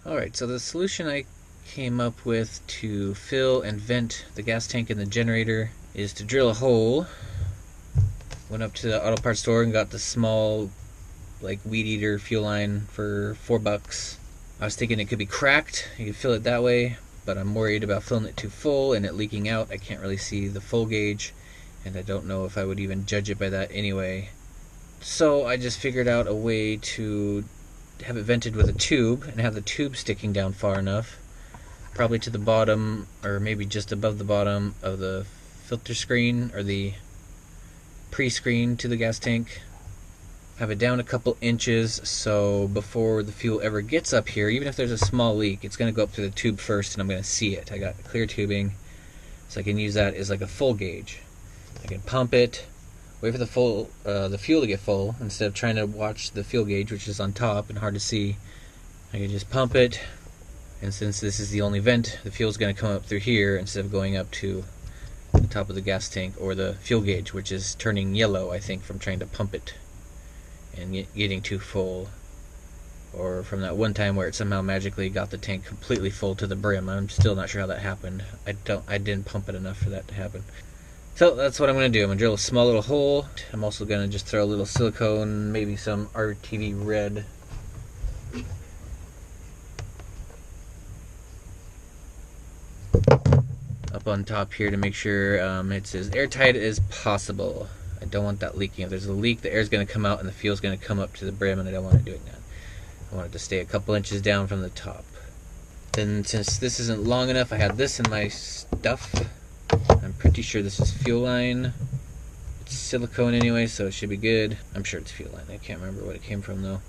Alright, so the solution I came up with to fill and vent the gas tank in the generator is to drill a hole. Went up to the auto parts store and got the small, like, weed eater fuel line for $4. I was thinking it could be cracked, you could fill it that way, but I'm worried about filling it too full and it leaking out. I can't really see the full gauge, and I don't know if I would even judge it by that anyway. So I just figured out a way to have it vented with a tube and have the tube sticking down far enough, probably to the bottom or maybe just above the bottom of the filter screen or the pre-screen to the gas tank. Have it down a couple inches so before the fuel ever gets up here, even if there's a small leak, it's going to go up through the tube first and I'm going to see it. I got clear tubing, so I can use that as like a full gauge. I can pump it, wait for the fuel to get full instead of trying to watch the fuel gauge, which is on top and hard to see. I can just pump it, and since this is the only vent, the fuel is going to come up through here instead of going up to the top of the gas tank or the fuel gauge, which is turning yellow, I think, from trying to pump it and getting too full, or from that one time where it somehow magically got the tank completely full to the brim. I'm still not sure how that happened. I didn't pump it enough for that to happen. So that's what I'm going to do. I'm going to drill a small little hole. I'm also going to just throw a little silicone, maybe some RTV red, up on top here to make sure it's as airtight as possible. I don't want that leaking. If there's a leak, the air's going to come out and the fuel's going to come up to the brim, and I don't want it doing that. I want it to stay a couple inches down from the top. Then, since this isn't long enough, I had this in my stuff. I'm pretty sure this is fuel line. It's silicone anyway, so it should be good. I'm sure it's fuel line. I can't remember what it came from though.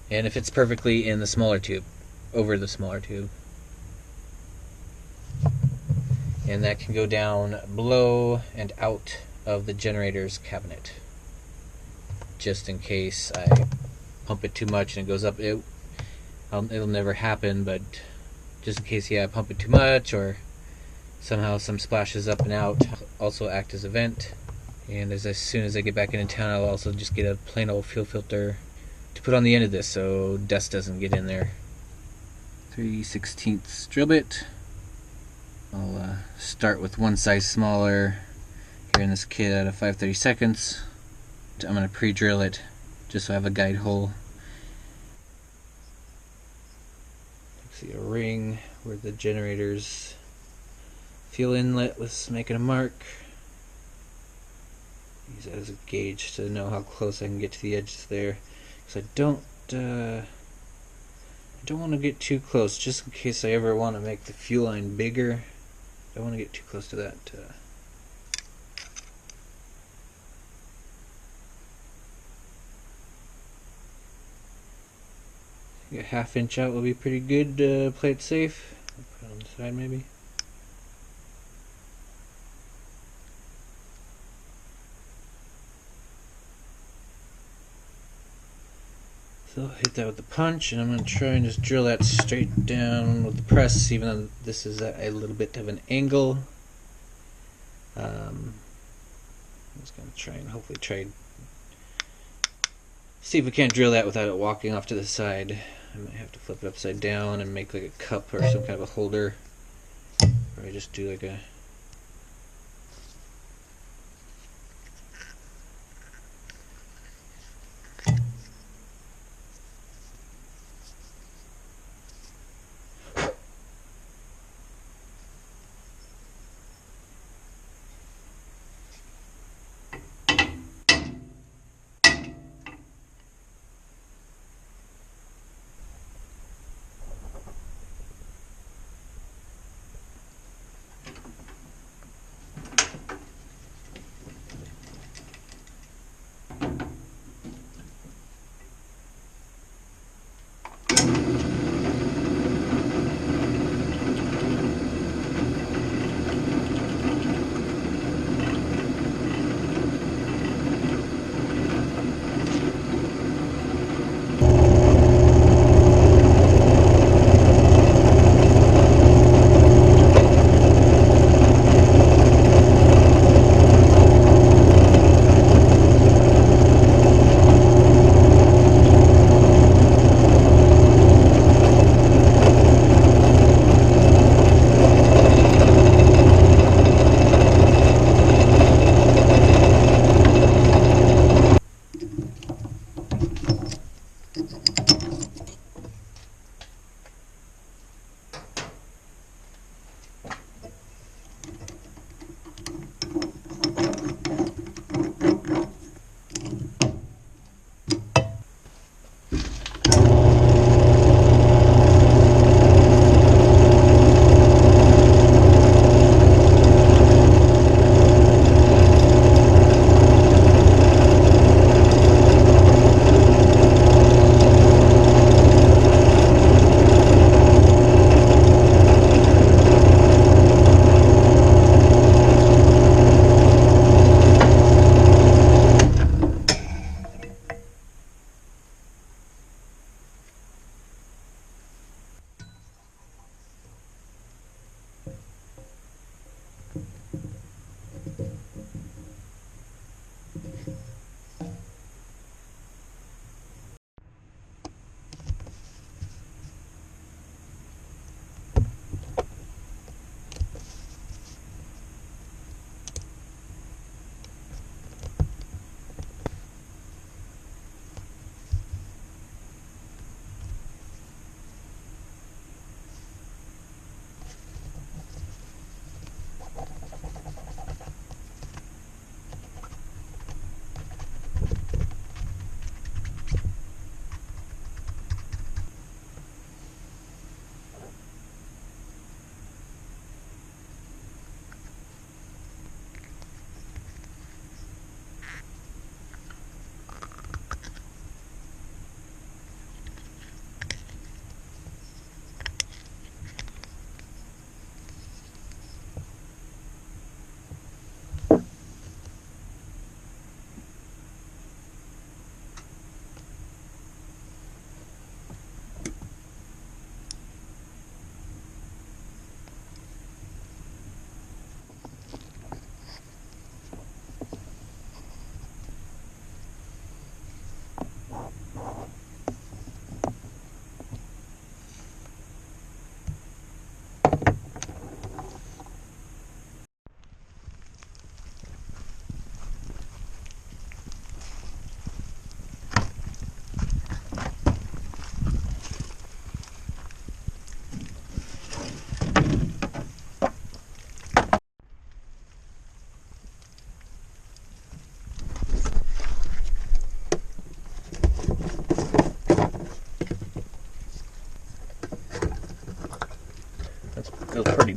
And it fits perfectly in the smaller tube, over the smaller tube. And that can go down below and out of the generator's cabinet, just in case I pump it too much and it goes up. It'll never happen, but just in case, I pump it too much or somehow some splashes up and out, also act as a vent. And as soon as I get back into town, I'll also just get a plain old fuel filter to put on the end of this so dust doesn't get in there. 3/16 drill bit. I'll start with one size smaller here in this kit out of 5/32. I'm going to pre-drill it just so I have a guide hole. See a ring where the generator's fuel inlet was making a mark. Use that as a gauge to know how close I can get to the edges there, because I don't want to get too close, just in case I ever want to make the fuel line bigger. I don't want to get too close to that. A half-inch out will be pretty good to play it safe. I'll put it on the side maybe. So I'll hit that with the punch, and I'm going to try and just drill that straight down with the press, even though this is at a little bit of an angle. I'm just going to try and hopefully see if we can't drill that without it walking off to the side. I might have to flip it upside down and make like a cup or some kind of a holder, or I just do like a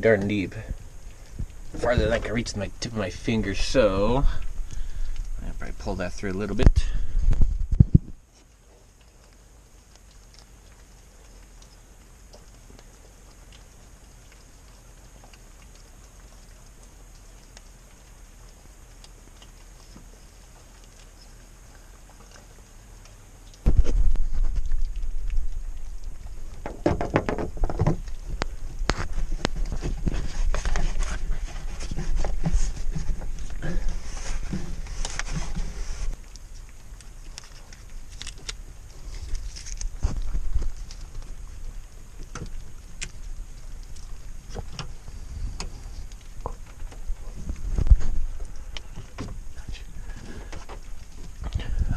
darn deep. Farther than I can reach with my tip of my finger, so I'll probably pull that through a little bit.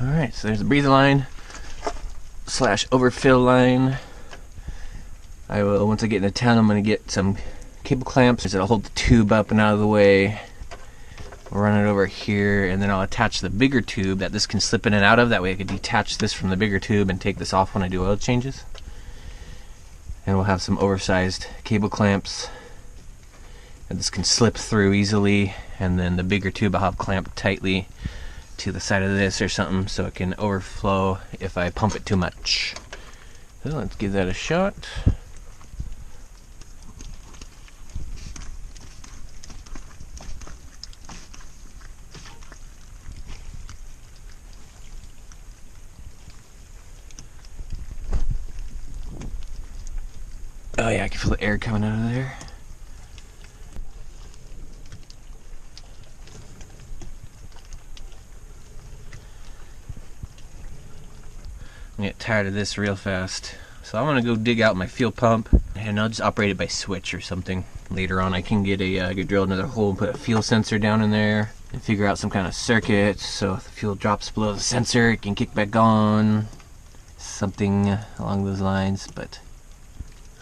Alright, so there's the breather line / overfill line. I will, once I get into town, I'm going to get some cable clamps that'll hold the tube up and out of the way. We'll run it over here, and then I'll attach the bigger tube that this can slip in and out of. That way I can detach this from the bigger tube and take this off when I do oil changes. And we'll have some oversized cable clamps that this can slip through easily, and then the bigger tube I'll have clamped tightly to the side of this or something so it can overflow if I pump it too much. So let's give that a shot. Oh yeah, I can feel the air coming out of there. I get tired of this real fast. So I'm gonna go dig out my fuel pump, and I'll just operate it by switch or something. Later on I can get drill another hole and put a fuel sensor down in there and figure out some kind of circuit so if the fuel drops below the sensor it can kick back on. Something along those lines, but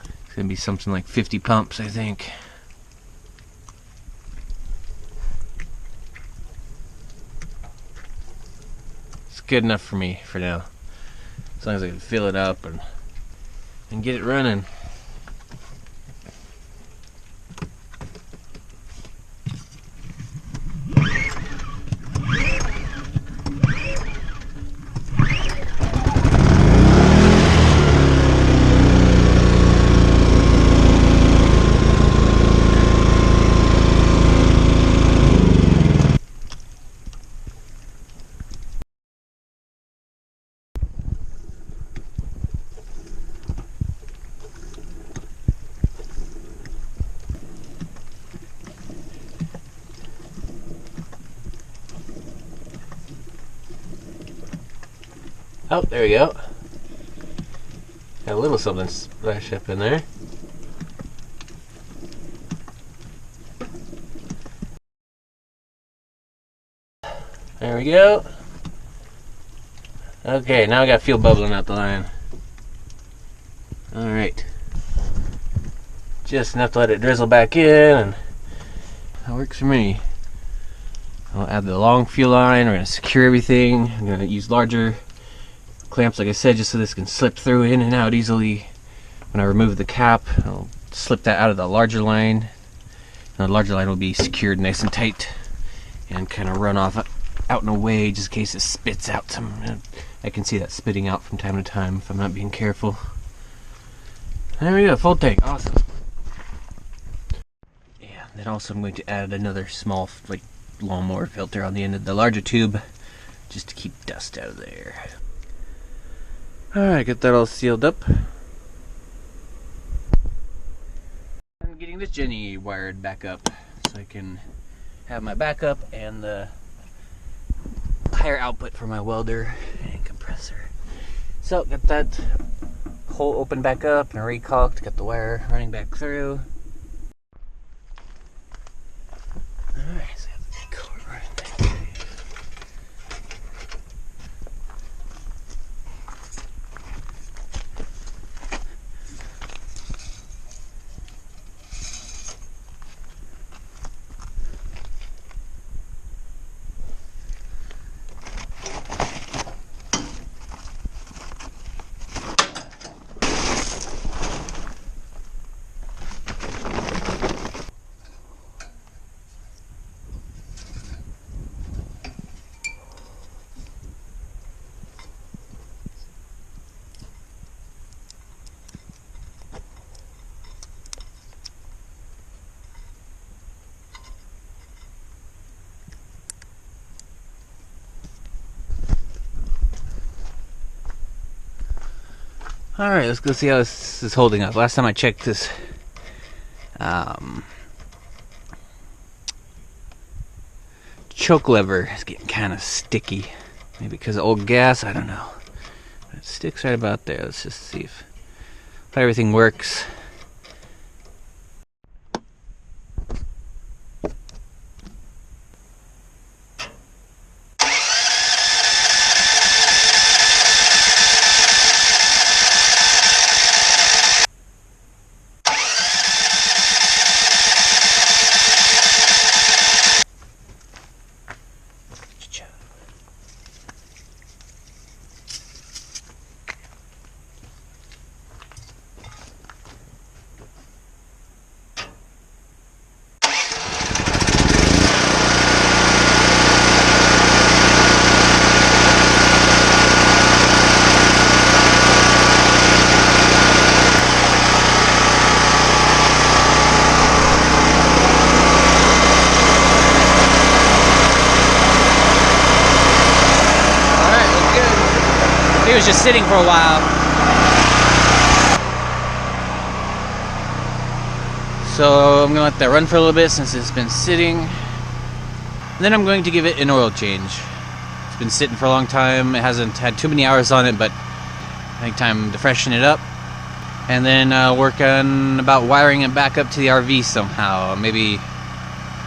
it's gonna be something like 50 pumps, I think. It's good enough for me for now. As long as I can fill it up and get it running. Oh, there we go. Got a little something splash up in there. There we go. Okay, now I got fuel bubbling out the line. Alright. Just enough to let it drizzle back in, and that works for me. I'll add the long fuel line. We're going to secure everything. I'm going to use larger clamps, like I said, just so this can slip through in and out easily. When I remove the cap, I'll slip that out of the larger line. And the larger line will be secured nice and tight and kind of run off out and away just in case it spits out some. I can see that spitting out from time to time if I'm not being careful. There we go, full tank, awesome. Yeah, then also I'm going to add another small lawnmower filter on the end of the larger tube just to keep dust out of there. Alright, get that all sealed up. I'm getting this Jenny wired back up so I can have my backup and the higher output for my welder and compressor. So, got that hole open back up and recaulked, got the wire running back through. Alright, so I have the cord running back through. Alright, let's go see how this is holding up. Last time I checked this choke lever is getting kind of sticky. Maybe because of old gas, I don't know. But it sticks right about there. Let's just see if everything works. He was just sitting for a while. So I'm gonna let that run for a little bit since it's been sitting. And then I'm going to give it an oil change. It's been sitting for a long time. It hasn't had too many hours on it, but I think time to freshen it up. And then work on about wiring it back up to the RV somehow. Maybe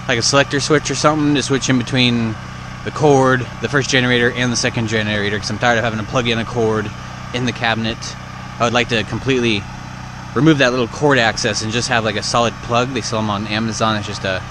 like a selector switch or something to switch in between the cord, the first generator, and the second generator, because I'm tired of having to plug in a cord in the cabinet. I would like to completely remove that little cord access and just have like a solid plug. They sell them on Amazon. It's just a